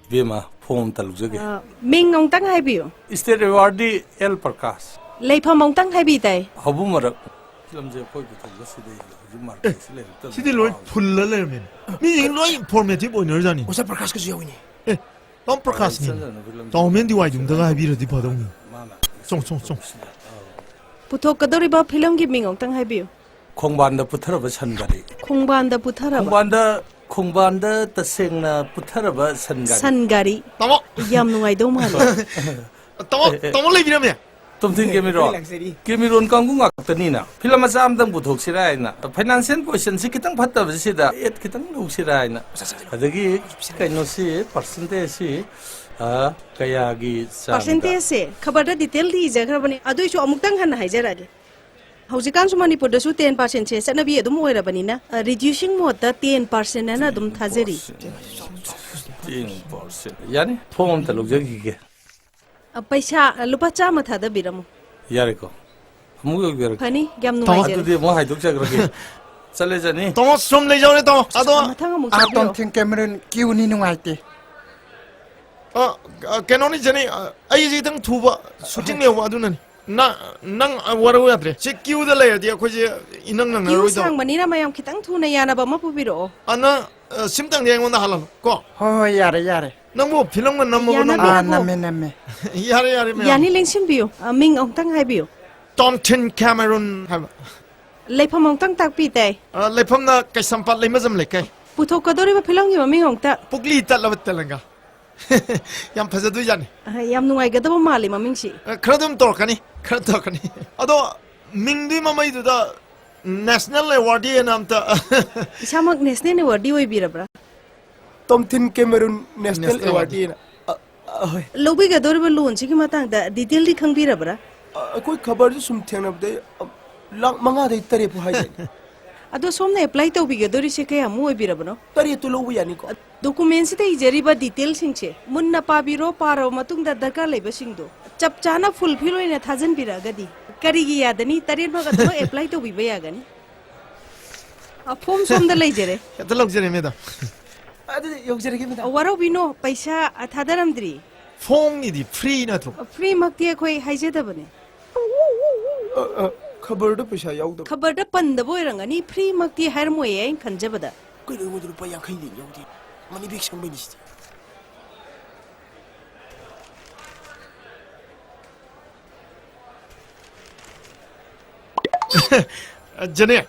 Bema phone talujage. Ming ngong tang hai biu. State awardee L Prakash. Leifam mong tang hai bi tai. Habumara lamje koi bithal side jumar sile. 시디 로이 풀러레면 미 로이 포메티브 오너자니 오사 프라카스까지 여기니. 톰 프라카스니 도면 디와이 둥다가 하비르디 버동니 송송송 Puthok kadori ba film gi ming ngong tang hai biu. Khongbanda putharaba sangari. Khongban da puthara ba. Khongbanda tasengna putharaba sangari. San gari. 따모 Yam nungai do mal. 따모 레비라면 Tomthing Kemiron kanggung ngakta na. Film macam dang buthok sirai na. Financial position si kitang phatta sida et kitang lu sirai na. Adagi kaino si percentage si kaya gi Percentage se khabar da detail di jagar bani adoi chu amuk tang han hai jara ge. Haujikan su Manipur da su 10% se sana bi adum oira bani na reducing mode da 10% na adum thajeri. 10%. Yani phone talujage ge. Paisa lupa chama thada biramu. Yareko. Amuk yor. Phani yam nungai Tama jara. tu mo haiduk chagrage. Chale jani. 따모 좀 레자오네 따모 아도 Mathang amuk 아, sabiro. 톰팅 캐머런 기운이 누아이때. 캐노니 전에 아이지 등 두바 수직내 와두는 나낭 와라고야드레 제 기우들래야디 아코지 이낭낭 Kiu 나로이도 sang bani na mayam kitang thuna yana ba ma pubiro. 아나 심당 대행원나 할라 고 야래 야래. 낭뭐 필름만 남고 야나 남고 아, 남매. 야래 야래 Yani lengsim biu. Ming ong tang hai biu. 톰틴 캐머런 하바 Leifam ong tang tak pi tai. 레펌나 까삼팟 레마점 레케 Puthok kadori ba film gi ming ong ta. 북리 딸라베텔랑가 얌 파자두이자니 Yam nungai ga da ba mali ma ming si. 그러듬 돌카니 그렇다카니 아도 민디 마마이두다 내셔널 어워드에 남다 Isamak national award di oi birabra. 톰틴 캐머런 내셔널 National 어워드 Lobi ga dori ba loan si ki matang da detail di khang birabra. कोई खबर जो सुन थे ना बते लाख मंगा दे तरी पुहाई जाए Ado somna apply to bi ga dori se kaya mu oi birabno. तरी तो लोग यानी को Documents ita ijari ba detail singche. Munna pa biro paro matung da darkar leba singdo. Chap chana fulfill oina thajan biragadi. Karigi yadani tarir ba ga to apply to bi ba yagani. A form som da leijere. 야들럭제레메다 अरे योग जरे के में Waro bino paisa thadaramdri. 퐁이디 프리나도 Free makti khoi haije da bane. खबर तो पैसा याव तो Khabar da pan da boy rangani free makti hair mo ye khanjabada. कोई लोग तो रुपया खाई दे याव दी मनी बिक संग बनी 제네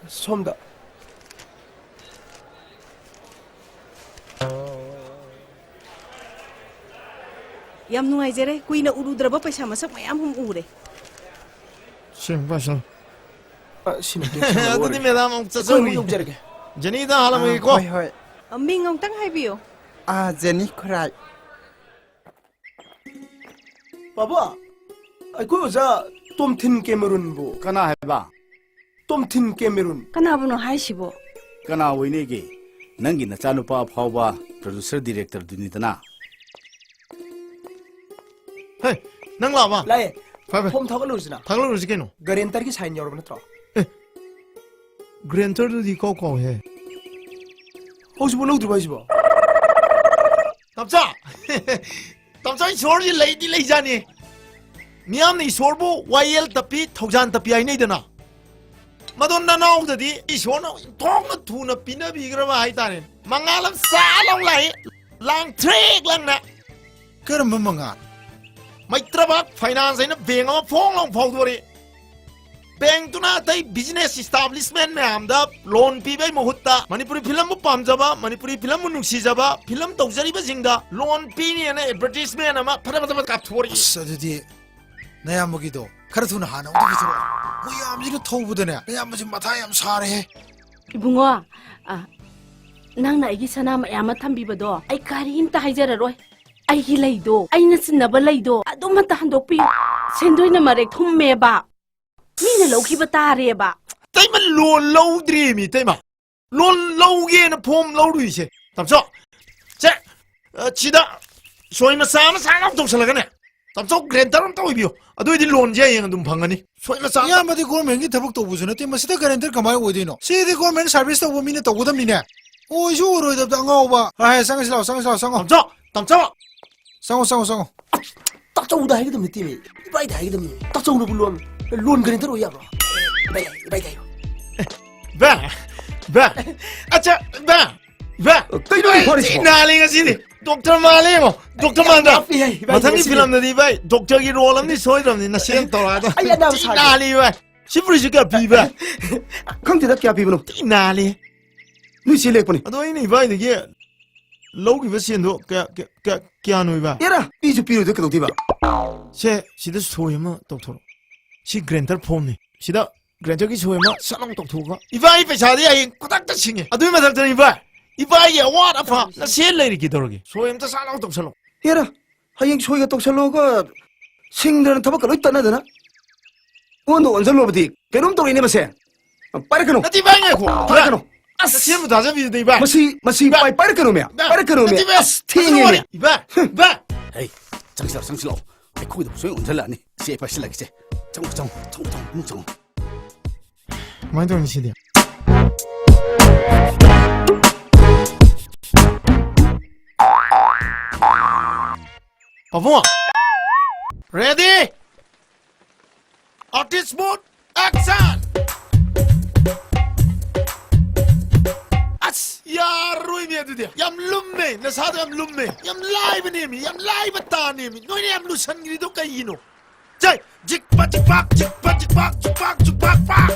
somda Yam nungai jere kuina urudra ba paisa masak mayam hum ure. 싱바실 सिने 아드니 메담 कोई 옥자소리 योग जरे के 제니다 할라메고 호이 호이. Ming ong tang hai bio. 아, 제니 크라이. बाबा कोई ओजा 톰틴 캐머런 보 Kana heba, 톰틴 캐머런 Kanabuno hai sibo. kana winegi, nangi na chanupa phawba producer director dunitana. 헤이 낭라마 लाए 파베 폼 타고 루즈나 당로 루지케노 गारंटर की साइन 여러분 또 그랜터드디 코코해 혹시 뭐 로드 봐지 봐 남자 남자 소리 레이디 레이자니 미암니 소르보 YL tapi thojan tapi ai nei dana madonna naudadi isona thongna thuna pina bigrama hai tare mangalam salong lai lang trek lang na Karamba mga Maitrabak finance in a bang of long fogori. Bank to not a business establishment, ma'am. The loan people Mohutta, Manipuri film of Pamjaba, Manipuri film Nuxijaba, film Tozariba Zinga, loan pini and advertisement, and a Parabata sadidi nayamugido karatuna hana udikitro muyam jiga thobudane nayamji mathayam sare Ibungo, nangna aigi sana mayama thambibado ai kari imta haijararoi aigi leido aina sinaba leido aduma ta handokpi sendoina marek thummeba mina lokhiba tareba Taima loan low dreamy, Taima. Loan low gain a poem low reach. Tamso. Check. Chida. Soy masama sana to salagane. Tamso grantaram to you. I do the loan jay and dumpangani. Soy masama. yamadi government gi thabak tobusuna te masida guarantor kamai odino see the government service to women to godam mina 오이쇼 오로이답다 ꯉꯥꯎꯕ 아 쌍시라오 쌍시라오 쌍어 덤져 덤져 쌍어 딱 저우다 하게 되면 팀이 이바이다 하게 되면 딱 저우로 불러면 론 그린 대로 야봐 이바이 봐 아차 봐 그이노니 버리지 나링아 시디 독터 말레고 독터 만다 마탕이 필름나디 바이 독터기 롤람니 소이람니 나 시행 돌아다 아야 나 사. 나리 바 시프리시가 비바 컴티다 캬 비브노 나리 누이 실렉보니 아도이니 바이 되게 로기 버신도 꺄노이 바 얘라 비주 비로 듣게 도디바 세 시다 소이마 독터 시 그랜터 폼니 시다 그랜터기 소이마 살롱 독터가 이바이 페차디야 이 꾸닥다 칭해 아도이 마닥터 이바 이바이에 와다 파나 셀레리 기도르기 소임도 살롱 독살롱 얘라 하잉 소이가 똑살로가 생들은 타박가 로있다 나더나 원도 원살로버디 개놈도 이네마세 빠르게노 나 디바이냐고 빠르게노 아스 시emu 다 잡이도 이바 마시 빠르게노메야 빠르게노메야 스팅이야 이바 에이 장시라오 아이 거기도 소용 언제라니 시에파 실라기제 정정 많이 도는 시디야 바보아 레디 아티스트 모드 액션 아스 야 로이미야 드디어 얌 룸메 나 사도 얌 룸메 얌 라이브 네미 얌 라이브 따 네미 너네 얌 루산 그리도 까이노 자 직박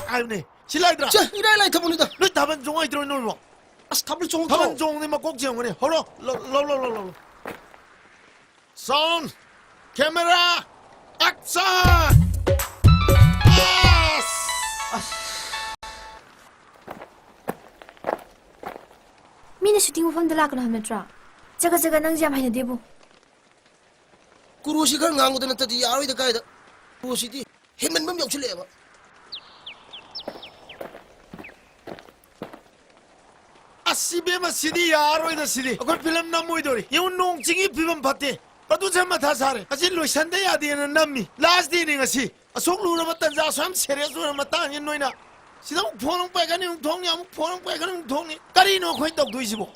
아유네 실라이드라 자 이라이라이 타보니다 너 다만 종아이 들어 놓노 아스 타블 종 다만 종네 막 꼭지형 거네 허러 롤 사운드 카메라 액션 미네 슈팅 우famda lakno hametra jaga nang jam haina debu 구로시 걸 강고도 나타디 야로이다 가이다 구로시디 헤맨 역출래봐 아시베마 시디 야로이다 시디 아걸 필름 남모이도리 예운 농징이 비범 받대 빠도 잠마 다 사래 아시 로산데 야디는 남미 라스트 디닝 아시 아속루나 맞단자 삼 세레스나 맞단 노이나 시다 포농 빨가니 동이 아무 포농 빨가니 동이 까리노 코이 떡 두이시보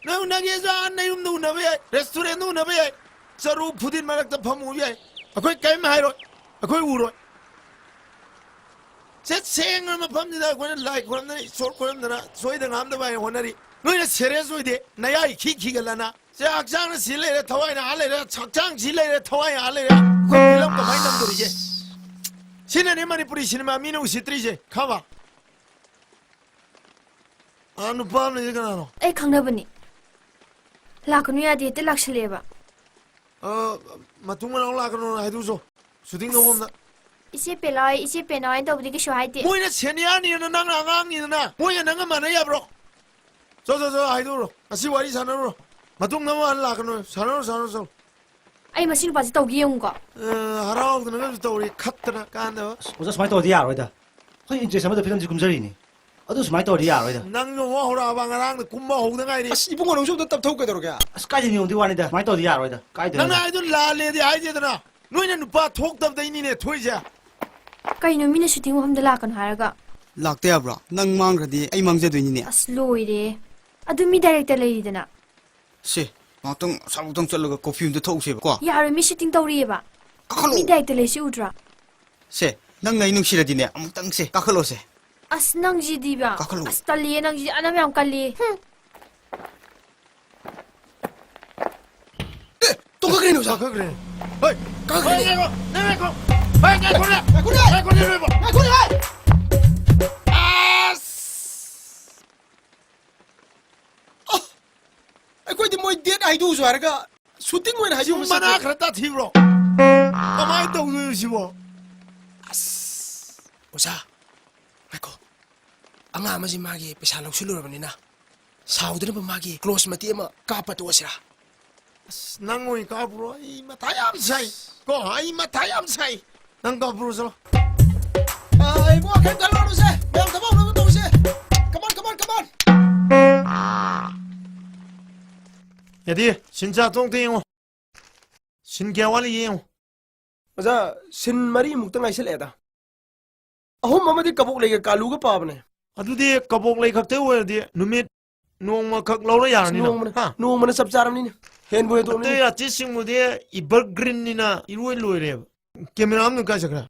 나 운나게서 안나 юм도 운나베 레스토랑도 운나베 서로 부딘 말악다 파무야 아걸 게임 하이로 아걸 우로 제 생을 막 밤니다 그는 라이 그는 솔 그는 소이든 암도 봐요 오늘이 너희는 세레소이데 나야 키키갈라나 제 악장은 실내에 타와이나 알레라 착장 실내에 타와이나 알레라 그럼 또 많이 남들이게 신의 많이 뿌리시는 마 미노 시트리제 가봐 아누 밤에 이거 나노 ai khangnabani laknu yadi te lakshileba 마퉁만 올라가는 해두소 수딩도 봅나 isi pelai isi penai dobdi ke shwaite 뭐이나 세니아니는 난 안강이나 뭐야 나가 많아야 브로 저저저 아이돌로 아시 와리 사나로 마퉁 너무 안 나가는 사나로 ai masin baji tawgi yunga 하라오드는 거부터 우리 카트나 깐다 오자 스마이트 어디야 알아이다 허이 이제 사마다 피담지 금절이니 어디 스마이트 어디야 알아이다 낭요 와호라 방아랑 꿈마 호등아이리 아스 이봉원 오셔도 답 더우게 들어가 스카이니 어디 와니다 스마이트 어디야 알아이다 까이드 난 아이돌 라레디 아이디드나 너희는 누파 톡답다 이니네 토이자 kaino mine shooting uhamda lakno haraga lakte abra nang mangradi ai mangjadoini asloire adu mi director leidana se matang sabutang chalaga coffee umde thause ko yaro mi shooting tawrieba mi director leisi udra se nang nai nungshiradine amutang se kakhalo se as nang ji diba Kakalo. as tali nang ji anam yam kalli 또 가그리노 자 그래 어이 가그리노 내가 어이 내 고래 아이고 뭐 데트 아이도 우스와라가 슈팅 웬 하지 마나 그랬다 티브로 가만히 또 우시고 오자 아이고 anga amaji magi pesa loksulurabnina saudina ba magi close mati ama kapat wasira 낭모이 까불어 이 마타얌 사이 이 마타얌 사이 난 까불어서 ai mo kan kaloro se bel ka mo no se come on 야디 진짜 똥땡이요 신개월이에요 maza sin mari muktang ai seleda ahom mamadi kabuk lege kaluga pabne ꯑꯗꯨꯗꯤ ꯀꯕꯣꯛ ꯂꯩ ꯈꯛꯇ ꯑꯣꯏꯔꯗꯤ ꯅꯨꯃꯤꯠ nong khak lo ra ya ni Nung na ha mana, nung mana sab charam ni. Hen boy to te ni. ya ti sing mu de evergreen ni na iroi loi re camera am nu ka sakra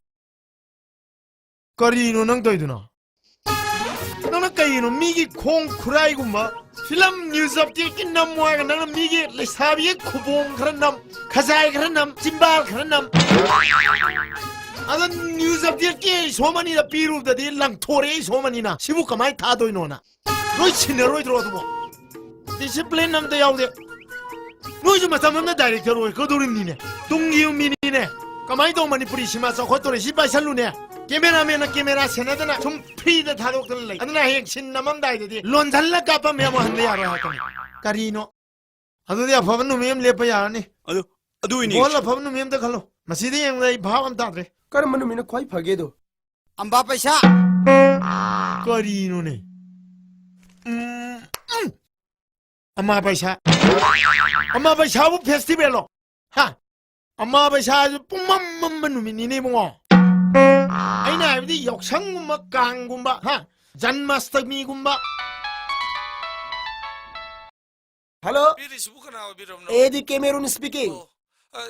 kari no nang toi du na nang kai no mi gi khong khurai gu ma film news of ti kin nam wa ga nang mi gi le sabi khubong khran nam khazai khran nam chimbal khran nam ada news of ti ki somani da piru da di lang thore somani na sibu kamai tha doi no na roi chin roi dro du bo discipline nam da yaw de noi 좀 마탐나 다이렉터로 거도림니네 동기음미니네 까마이도 마니푸리 시마서 호토레 시바샬루네 게메라메나 게메라 세나다나 좀 프리다 다독들래 아드나 핵 신나망다이디 론살라 까빠 메모 한데 야로 하더니 까리노 아도디야 파번 놈이엠 레파야니 ꯑꯗꯨꯏꯅꯤ 몰라 파번 놈이엠다 갈로 마시디 엠다이 바밤 다드레 Karam manu mina kwai phage do. ꯑꯝꯕꯥ ꯄꯩꯁꯥ 까리노네 아마 바샤부 페스티벌로 하 아마 바샤 뿜맘맘만 놈이니네 뭐 아이나 아이디 역상구마 강구마 하 잔마스터미구마 Hello. 비리시부 그나와 비럼노. Eddie Cameron speaking.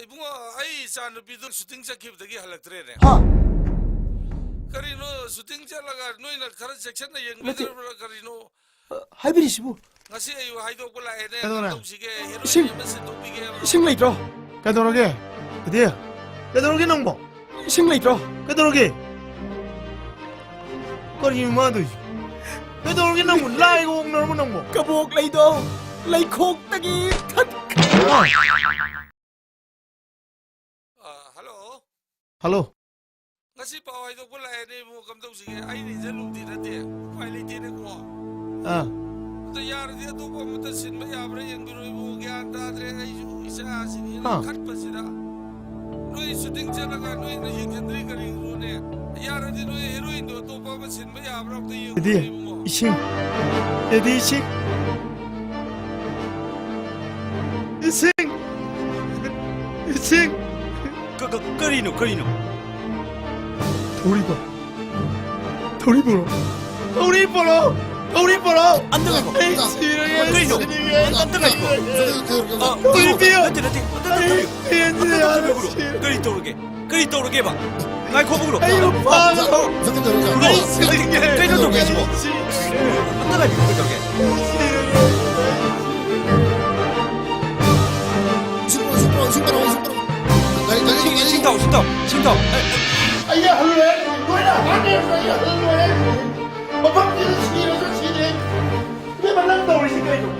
이bun가 아이 산 비도 슈팅 잡히더기 할락드레네. Ha. 그리노 슈팅 잡라가 노이나 가르 섹션나 영비들으로 그리노 Haibiri sibu. ngasi ayu haido kula ene Kadona? topsige Sim. heroin mesi topige Sing leitro. 까도록게 그대야 까도록게 넘보 Sing leitro. 까도록게 까리 마도 까도록게 넘보 라이고 넘보 넘보 Kabok leido. Lei khok tagi that. 할로 할로 ngasi pa haido kula ene mo kam topsige ai ni jalu di rate pai le tene ko 아 to yar dia to ko mata sin ma yabre yang biru ibu gyan ta dre ai ju isa asini Ah. khat pasira noi shooting chalaga noi na yekendri kari rune yar di noi heroin do to pa ma sin ma yabra to yu 그대 이싱 에디 이싱 이싱 이싱 ꯀꯔꯤꯅꯣ 도리봐 도리보러 도리보러 도리보러 안 들어가고 그리노 안 들어가고 도리비요 그리 떠오르게 봐 나이 거북으로 아이고 파도 그리 떠오르게 안 들어가고 저렇게 싱타오 아야 할래 뭐야 안돼 할래 뭐방지는 시기로 시기 왜 만난다 우리 시간이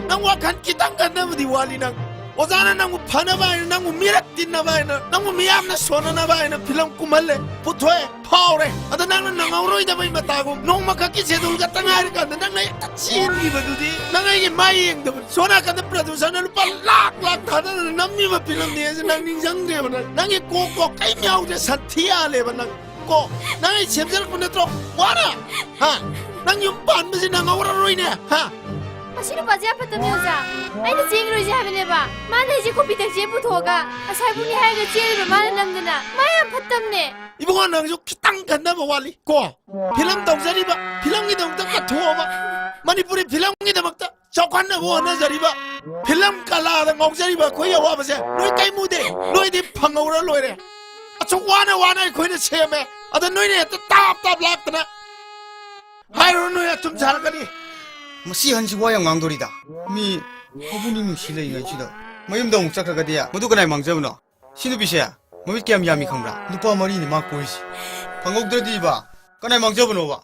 nangwa kan kitang kan na di wali nang ozana nang phana ba nang mirak tin na ba nang miyam na sona na ba na film kumalle puthoe phaure ada nang nang auroi da bai mata go nong makaki se dul ga tangar ka nang na chin gi ba dudi nang ai mai eng da sona ka da producer na lupa lak lak tha da nam mi ba film ni se nang ning jang de ba nang e ko kai miao de sathia le ba nang ko nang ai chemjal kun na tro wara ha nang yum pan ba se nang aura roi ne ha 아시는 바지 아팠다면서 아이는 쟁이로지 하면해봐 만에 이제 코피 택시에 붙어가 살분이 하이가 쟁이로 많은 남드나 마야 아팠답네 이봉아 낭조 키땅 간다 뭐 와리 고 필름 동자리 봐 필름이 동자가 도와 마니푸리 필름이 대막다 저관나 뭐 하나 자리 봐 필름 깔라다 옥자리 봐 거기 와 보세요 너희 까이 무대 너희들 방어로 로이래 저 와나 거기는 체험해 아들 너희네 또 답답 락드나 하이로 너희 좀 잘하거니 ꯃꯁꯤ ꯍꯟꯁꯤ ꯋꯥ ꯌꯥꯝ ꯉꯥꯡꯗꯣꯔꯤꯗ ꯃꯤ ꯍꯧꯕꯨꯅꯤ ꯅꯨꯡꯁꯤ ꯂꯩꯉꯩꯁꯤꯗ ꯃꯌꯨꯝꯗ ꯑꯃꯨꯛ ꯆꯠꯈ꯭ꯔꯒꯗꯤ ꯃꯗꯨ ꯀꯅꯥꯏ ꯃꯥꯡꯖꯕꯅꯣ ꯁꯤ ꯅꯨꯄꯤꯁꯦ ꯃꯃꯤꯠ ꯀꯌꯥꯝ ꯌꯥꯝꯃꯤ ꯈꯪꯕ꯭ꯔꯥ ꯅꯨꯄꯥ ꯃꯔꯤꯅꯤ ꯃꯥ ꯀꯣꯏꯔꯤꯁꯤ ꯐꯪꯍꯧꯗ꯭ꯔꯗꯤꯕ ꯀꯅꯥꯏ ꯃꯥꯡꯖꯕꯅꯣꯕ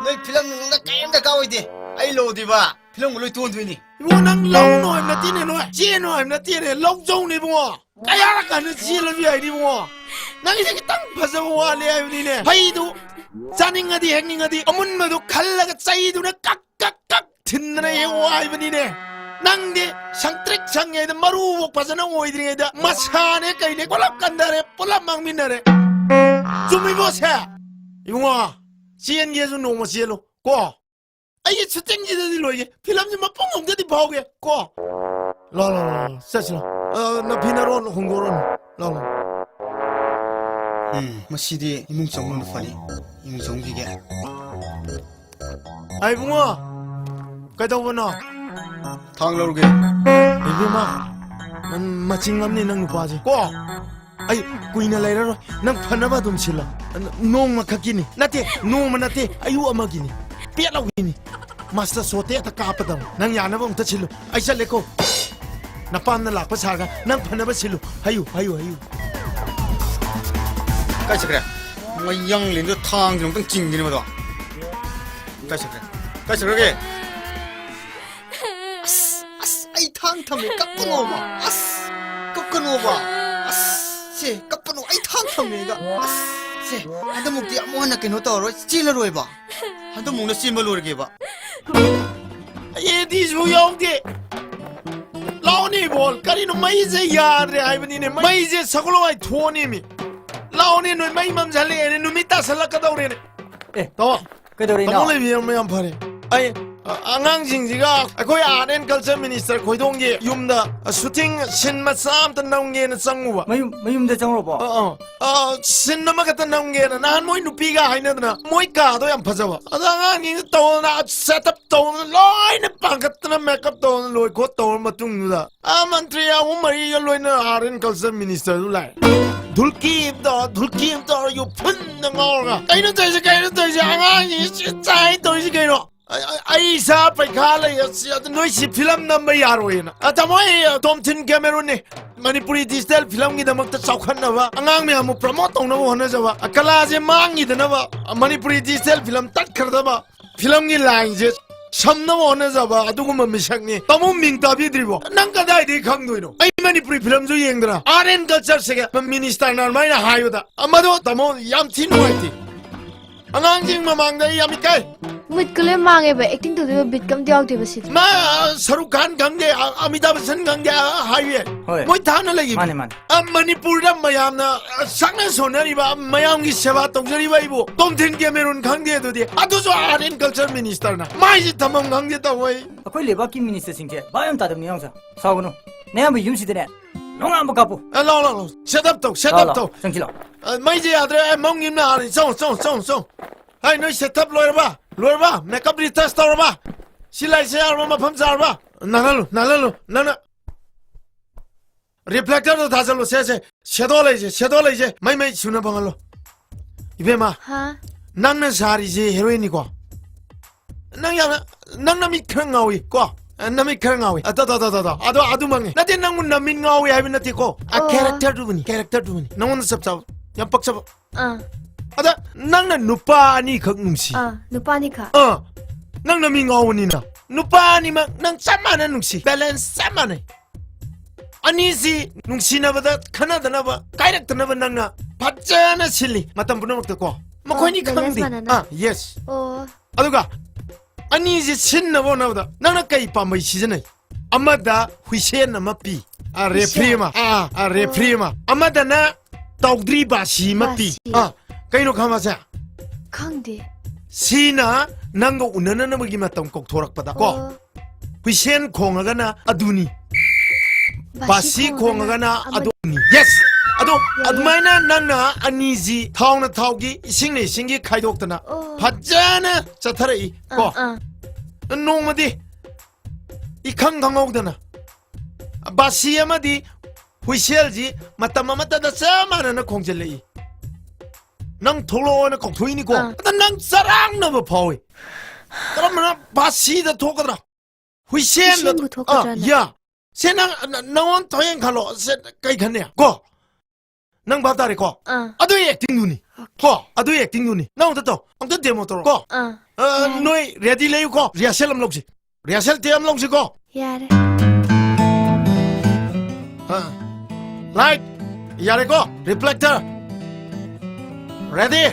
ꯅꯣꯏ ꯐꯤꯂꯝ ꯅꯨꯡꯗ ꯀꯔꯤꯝ ꯗꯔꯀꯥꯔ ꯑꯣꯏꯗꯦ ꯑꯩ ꯂꯧꯗꯤꯕ ꯐꯤꯂꯝꯒ ꯂꯣꯏ ꯇꯣꯟꯗꯣꯏꯅꯤ 이거 난 롱노 임나 뛰네 너 지노 임나 뛰네 롱종네 뭐 까야라 가는 지를 위해 이리 뭐 난 이 새끼 땅 파서 와래 아유니네 하이도 짜닝아디 행닝아디 어문마도 갈라가 짜이도네 깍깍깍 듣느네 와 이번이네 낭데 샹트렉 장애는 마루복 파서는 오이드링에다 마사네 까이네 꼴랍 간다래 꼴랍 망민나래 좀 이보세 이거 지엔 예수 노모 시엘로 고 이게 수땡기들이 로이게 필름 좀 막뽕 엉겨디 봐오게 고 라라라 사실아 나 비나론 홍고론 라라 ꯃꯁꯤꯗꯤ 이몽 정론도 파니 이몽 정비게 아이 붕어 ꯀꯩꯗꯧꯕꯅꯣ ꯊꯥꯡ ꯂꯧꯔꯒꯦ ꯏꯕꯦꯝꯃ ꯃꯆꯤꯡ ꯑꯃꯅꯤ ꯅꯪ ꯅꯨꯄꯥꯁꯦ ꯀꯣ ꯑꯩ ꯀꯨꯏꯅ ꯂꯩꯔꯔꯣꯏ ꯅꯪ ꯐꯅꯕ ꯑꯗꯨꯝ ꯁꯤꯜꯂꯣ ꯅꯣꯡꯃ ꯈꯛꯀꯤꯅꯤ ꯅꯠꯇꯦ ꯅꯣꯡꯃ ꯅꯠꯇꯦ ꯑꯌꯨꯛ ꯑꯃꯒꯤꯅꯤ ꯄꯦꯠꯂꯧꯒꯤꯅꯤ ꯃꯥꯁꯇꯔ ꯁꯣꯇꯦꯠꯇ ꯀꯥꯞꯄꯗꯕ ꯅꯪ ꯌꯥꯅꯕ ꯑꯝꯇ ꯁꯤꯜꯂꯨ ꯑꯩ ꯆꯠꯂꯦꯀꯣ ꯅꯄꯥꯝꯅ ꯂꯥꯛꯄ ꯁꯥꯔꯒ ꯅꯪ ꯐꯅꯕ ꯁꯤꯜꯂꯨ ꯍꯥꯏꯌꯨ ꯍꯥꯏꯌꯨ ꯍꯥꯏꯌꯨ ꯀꯥꯏ ꯆꯠꯈ꯭ꯔꯦ ꯃꯌꯥꯡ ꯂꯦꯟꯗꯣ ꯊꯥꯡꯁꯤ ꯑꯃꯨꯛꯇꯪ ꯆꯤꯡꯗꯣꯏꯅꯦ ꯃꯗꯣ ꯀꯥꯏ ꯆꯠꯈ꯭ꯔꯦ ꯀꯥꯏ ꯆꯠꯈ꯭ꯔꯒꯦ ꯑꯁ ꯑꯩ ꯊꯥꯡ ꯊꯝꯃꯦ ꯀꯞꯀꯅꯣꯕ ꯑꯁ ꯀꯞꯀꯅꯣꯕ ꯑꯁ ꯁꯦ ꯀꯞꯀꯅꯣ ꯑꯩ ꯊꯥꯡ ꯊꯝꯃꯦꯒ ꯑꯁ ꯁꯦ ꯍꯟꯗꯛꯃꯨꯛꯇꯤ ꯑꯃꯨꯛ ꯍꯟꯅ ꯀꯩꯅꯣ ꯇꯧꯔꯔꯣꯏ ꯆꯦꯜꯂꯔꯣꯏꯕ ꯍꯟꯗꯛꯃꯨꯛꯅ ꯆꯦꯟꯕ ꯂꯣꯏꯔꯒꯦꯕ ꯑꯦꯗꯤꯁꯨ ꯌꯥꯎꯗꯦ ꯂꯥꯎꯅꯤ ꯕꯣꯜ ꯀꯔꯤꯅꯣ ꯃꯩꯁꯦ ꯌꯥꯗ꯭ꯔꯦ ꯍꯥꯏꯕꯅꯤꯅꯦ ꯃꯩꯁꯦ ꯁꯒꯣꯜꯋꯥꯏ ꯊꯣꯛꯑꯅꯦꯃꯤ ꯂꯥꯎꯅꯤ ꯅꯣꯏ ꯃꯩ ꯃꯝꯁꯜꯂꯛꯑꯦꯅꯦ ꯅꯨꯃꯤꯠ ꯇꯥꯁꯜꯂꯛꯀꯗꯧꯔꯦꯅꯦ ꯇꯥꯃꯣ ꯇꯥꯃꯣ ꯂꯩꯕꯤꯔꯝꯕ ꯌꯥꯝ ꯐꯔꯦ ꯑꯩ ꯑꯉꯥꯡꯁꯤꯡꯁꯤꯒ ꯑꯩꯈꯣꯏ ꯑꯥꯔꯠ ꯑꯦꯟ ꯀꯜꯆꯔ ꯃꯤꯅꯤꯁꯇꯔ ꯈꯣꯏꯗꯣꯡꯒꯤ ꯌꯨꯝꯗ ꯁꯨꯇꯤꯡ ꯁꯤꯟ ꯃꯆꯥ ꯑꯝꯇ ꯅꯝꯒꯦꯅ ꯆꯪꯉꯨꯕ ꯃꯌꯨꯝꯗ ꯆꯪꯉꯨꯔꯕꯣ ꯁꯤꯟ ꯑꯃꯈꯛꯇ ꯅꯝꯒꯦꯅ ꯅꯍꯥꯟ ꯃꯣꯏ ꯅꯨꯄꯤꯒ ꯍꯥꯏꯅꯗꯅ ꯃꯣꯏ ꯀꯥꯗꯣ ꯌꯥꯝ ꯐꯖꯕ ꯑꯗꯣ ꯑꯉꯥꯡꯁꯤꯡꯁꯤ ꯇꯧꯗꯅ ꯁꯦꯠꯑꯞ ꯇꯧꯗꯅ ꯂꯣꯏꯅ ꯄꯥꯡꯈꯠꯇꯅ ꯃꯦꯀꯞ ꯇꯧꯗꯅ ꯂꯣꯏ ꯈꯣꯠ ꯇꯧꯔ ꯃꯇꯨꯡꯗꯨꯗ ꯃꯟꯇ꯭ꯔꯤ 3-4ꯒ ꯂꯣꯏꯅ ꯑꯥꯔꯠ ꯑꯦꯟ ꯀꯜꯆꯔ ꯃꯤꯅꯤꯁꯇꯔꯗꯨ ꯂꯥꯛꯑꯦ ꯙꯨꯜꯀꯤ ꯑꯃ ꯇꯧꯔ ꯌꯨꯐꯨꯟꯗ ꯉꯥꯎꯔꯒ ꯀꯩꯅꯣ ꯇꯧꯔꯤꯁꯦ ꯑꯉꯥꯡꯁꯤꯡꯁꯤ ꯆꯥꯏ ꯇꯧꯔꯤꯁꯤ ꯀꯩꯅꯣ ꯑꯩ ꯏꯁꯥ ꯄꯩꯈꯥ ꯂꯩ ꯅꯣꯏ ꯁꯤ ꯐꯤꯂꯝ ꯅꯝꯕ ꯌꯥꯔꯣꯏꯅ ꯇꯥꯃꯣ ꯑꯩ ꯇꯣꯝꯊꯤꯟ ꯀꯦꯃꯦꯔꯨꯟꯅꯤ ꯃꯅꯤꯄꯨꯔꯤ ꯗꯤꯖꯤꯇꯦꯜ ꯐꯤꯂꯝꯒꯤꯗꯃꯛꯇ ꯆꯥꯎꯈꯠꯅꯕ ꯑꯉꯥꯡ ꯃꯌꯥꯝꯕꯨ ꯄ꯭ꯔꯃꯣꯠ ꯇꯧꯅꯕ ꯍꯣꯠꯅꯖꯕ ꯀꯂꯥꯁꯦ ꯃꯥꯡꯈꯤꯗꯅꯕ ꯃꯅꯤꯄꯨꯔꯤ ꯗꯤꯖꯤꯇꯦꯜ ꯐꯤꯂꯝ ꯇꯠꯈ꯭ꯔꯗꯕ ꯐꯤꯂꯝꯒꯤ ꯂꯥꯏꯟꯁꯦ ꯁꯝꯅꯕ ꯍꯣꯠꯅꯖꯕ ꯑꯗꯨꯒꯨꯝꯕ ꯃꯤꯁꯛꯅꯤ ꯇꯥꯃꯣ ꯃꯤꯡ ꯇꯥꯕꯤꯗ꯭ꯔꯤꯕꯣ ꯅꯪ ꯀꯗꯥꯏꯗꯒꯤ ꯈꯪꯗꯣꯏꯅꯣ ꯑꯩ ꯃꯅꯤꯄꯨꯔꯤ ꯐꯤꯂꯝꯁꯨ ꯌꯦꯡꯗꯅ ꯑꯥꯔꯠ ꯑꯦꯟ ꯀꯜꯆꯔꯁꯦ ꯃꯤꯅꯤꯁꯇꯔꯅ ꯑꯗꯨꯃꯥꯏꯅ ꯍꯥꯏꯕꯗ ꯃꯗꯣ ꯇꯥꯃꯣ ꯌꯥꯝ ꯊꯤ ꯅꯨꯡꯉꯥꯏꯇꯦ ꯑꯉꯥꯡꯁꯤꯡ ꯃꯃꯥꯡꯗ ꯑꯩ ꯌꯥꯝ ꯏꯀꯥꯏ ꯃꯤꯠꯀ ꯂꯣꯏ ꯃꯥꯡꯉꯦꯕ ꯑꯦꯛꯇꯤꯡ ꯇꯧꯗꯣꯏꯕ ꯕꯤꯠꯀ ꯑꯝꯇ ꯌꯥꯎꯗꯦꯕ ꯁꯤꯗꯤ ꯃꯥ ꯁꯔꯨꯛ ꯈꯥꯟ ꯈꯪꯗꯦ ꯑꯃꯤꯇꯥꯕ ꯕꯆꯟ ꯈꯪꯗꯦ ꯍꯥꯏꯌꯦ ꯃꯣꯏ ꯊꯥꯅ ꯂꯩꯈꯤꯕ ꯃꯅꯤꯄꯨꯔꯗ ꯃꯌꯥꯝꯅ ꯁꯛꯅ ꯁꯣꯟꯅꯔꯤꯕ ꯃꯌꯥꯝꯒꯤ ꯁꯦꯕꯥ ꯇꯧꯖꯔꯤꯕ ꯑꯩꯕꯨ ꯇꯣꯝꯊꯤꯟ ꯀꯦꯃꯦꯔꯨꯟ ꯈꯪꯗꯦ ꯑꯗꯨꯗꯤ ꯑꯗꯨꯁꯨ ꯑꯥꯔꯠ ꯑꯦꯟ ꯀꯜꯆꯔ ꯃꯤꯅꯤꯁꯇꯔꯅ ꯃꯥꯏꯁꯤ ꯊꯝꯐꯝ ꯈꯪꯗꯦ ꯇꯧꯋꯦ ꯑꯩꯈꯣꯏ ꯂꯩꯕꯥꯛꯀꯤ ꯃꯤꯅꯤꯁꯇꯔꯁꯤꯡꯁꯦ ꯚꯥꯞ ꯌꯥꯝ ꯇꯥꯗꯕꯅꯤ ꯌꯥꯎꯁꯥ ꯁꯥꯎꯒꯅꯨ ꯅꯌꯥꯝꯕ ꯌꯨꯝꯁꯤꯗꯅꯦ ꯅꯣꯡꯉꯥꯟꯕ ꯀꯥꯞꯄꯨ ꯂꯥꯎ ꯁꯦꯠꯑꯞ ꯇꯧ ꯁꯦꯠꯑꯞ ꯇꯧ ꯆꯪꯁꯤꯜꯂꯣ ꯃꯩꯁꯦ ꯌꯥꯗ꯭ꯔꯦ ꯃꯝꯒꯤꯅ ꯍꯥꯟꯅ ꯆꯪ ꯍꯥꯏ ꯅꯣꯏ ꯁꯦꯠꯑꯞ ꯂꯣꯏꯔꯕ ꯃꯦꯀꯞ ꯔꯤꯇꯁ ꯇꯧꯔꯕ ꯁꯤ ꯂꯥꯏꯠꯁꯦ ꯌꯥꯔꯕ ꯃꯐꯝ ꯆꯥꯔꯕ ꯅꯥꯜꯍꯜꯂꯨ ꯅꯪꯅ ꯔꯤꯐ꯭ꯂꯦꯛꯇꯔꯗꯣ ꯊꯥꯖꯜꯂꯨ ꯁꯦ ꯁꯦꯗꯣ ꯂꯩꯁꯦ ꯃꯩ ꯁꯨꯅ ꯐꯪꯍꯜꯂꯣ 이베마 낭나 사리지 헤로인이고 낭나 미크랑아위 고 나미크랑아위 아다다다다다 아두망해 나대 낭문 나민가위 하면 나티고 캐릭터 두분이 너무 섭섭 얌뻑섭 아다 낭나 누빠니 극능시 누빠니카 낭나 민가오니나 누빠니만 낭 쌈만한 능시 밸런스 쌈만해 아니지 능시나보다 카나다나봐 까이락다나봐 낭나 받자나 실리 맞단 분을 듣고 뭐코니 강디 예스 아두가 아니지 신나보 나보다 낭나 까이 빠마 시즌에 아마다 후시에나 마피 레프리마 레프리마 아마다 나 tawdri ba si mapi kaino khamasa khangde sina nango unana na magi matam kok thorak pada ko pisen khonga na aduni basi khonga na aduni yes admaina nangna aniji thawna thawgi isingni singi khaidok tana phajana chatharai ko nongmadi ikhang khangogdana basi amadi huiselji matam amatada samana khongjeli nang tholo na kokthoi ni ko nang sarang na phawi karamna basi da thokadra huisel ya senang nang thoyen khalo se kai khane ko nang batare ko adu acting nuni ko adu acting nuni nang to ong demo to ko noi ready lei ko rehearsal am logsi rehearsal te am logsi ko yare Light, yare go, reflector. Ready?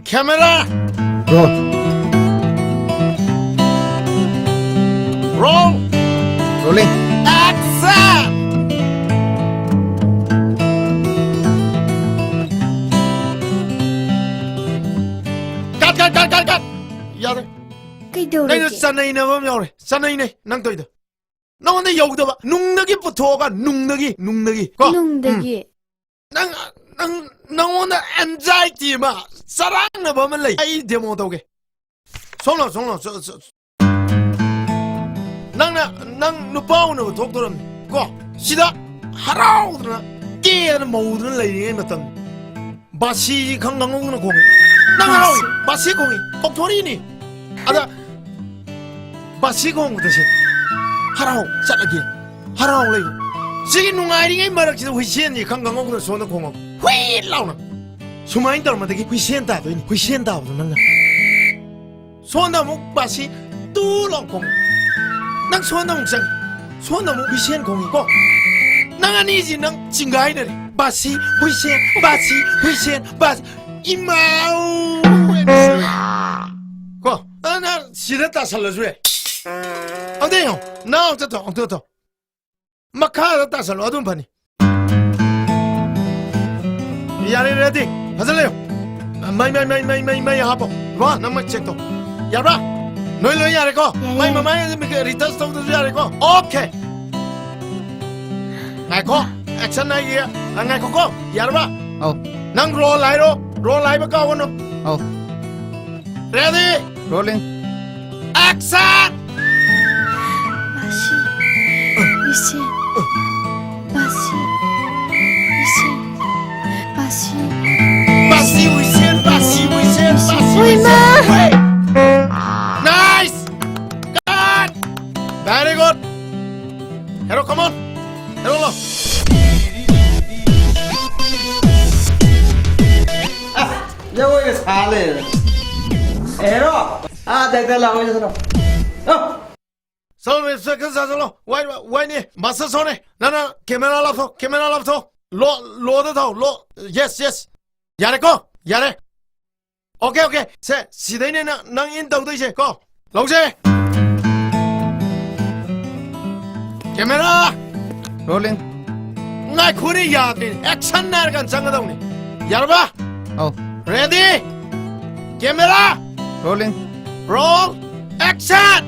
Camera. Roll. Rolling. Action. Cut. Yare. Kaidaurage. Sanay na ba yare? Sanay na, nang toida. 너는 여기다 봐. 눅눅이 붙어가 눅눅이 거. 눅눅이. 난 오늘 anxiety 마 사랑나 보면 래. 아이 데모 도게. 손로. 낭 누빠오는 독도는 거 시다 하라우드나 깨는 모드는 레이에 맞던 바시 강강오는 공이 낭 하라우 바시 공이 독토리니 아다 바시 공 대신 하라우 짜라기 하라우 레이 지금 누가이링에 말하기도 회시엔이 강강오는 소는 공어 휘 라우나 수마인 떨어마되기 회시엔다 되니 회시엔다 오는 소나무 바시 뚜렁공 낭 소나무 장 소나무 회시엔 공이고 낭 아니지 낭 징가이들 바시 회시엔 바시 회시엔 바시 이마우 거 나 시렸다 살려줘야 어때요 나 어떠 마카다 살려 어떤 판이 야래 레디 하실래요 마이 하보 와 남마 체크도 야라 너희 야래 거 마이 리터스 통도 야래 거 오케이 나이코 액션 나이야 안 나이코 거 야라 낭 롤 라이브 거 원노 레디 롤링 액션 바시 바시 오이마 나이스 갓 베리 굿 헤로 컴온 헤로 로 Jauh ke sale. Ero. Dah lah macam tu. Oh. Salve second salo why ni masa sone nana camera laptop lo da tho lo yes yare ko yare okay se sidai ne nang in tau dai se ko lo se camera 롤링 ngai khuri ya ni action nar kan chang da ni yar ba ready camera 롤링 roll action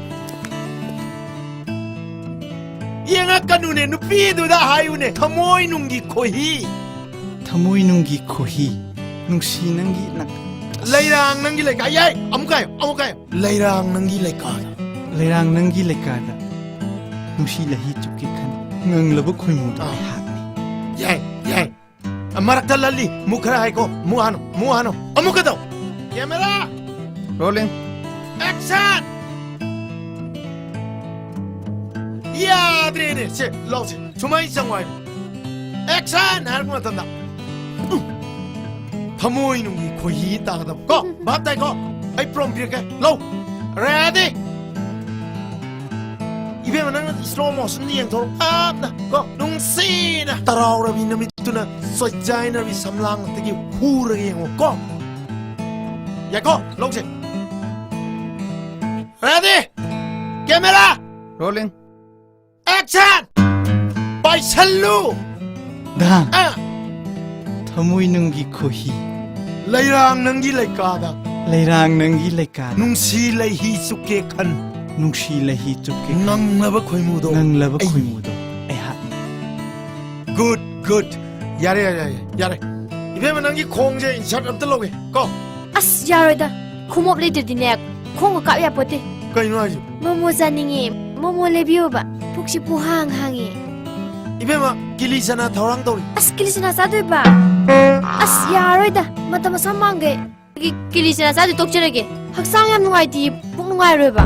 Yang akan nu pi tu dah hayu ne thamoi nunggi kohi Thamoi nunggi kohi nungsi nanggi nak leirang nanggi le kai amukai leirang nanggi le ka leirang nanggi lekada nungsi lahi chupki khan ngang labu khoi mu da hat ni yai amarak talali mukhra hai ko muhano amuka daw camera 롤링 action Ya dre se lo se chumai sangwai action har kuma tanda thamoi nungi kohi ta da ko ba dai ko ai prom bi ke lo ready ibe manang slow motion ni yang thor up na ko nung si na taraw ra bi na mi tu na so jai na bi samlang te gi hu ra gi ngo ko ya ko lo se ready camera 롤링 action by sallu da thamoi nunggi kohi leirang nanggi lai ka da leirang nanggi lekada nung si lai hi suke khan nungsi lahi chupki nang na ba khoi mu do ngang labu khoi mu do ai hat ni good yare ibe manangi khong je insert am talo ge ko As yaroida khumop le de dinek khong ka ya pote kai no aju momo zaningi momo le biyo ba pukshi pu hangi ibe ma kili sana thorang tori as kilisina sa doi ba as yaroida mata masamang ge kilisina sa doi tokcherege haksang yam nungai di puk nungai roi ba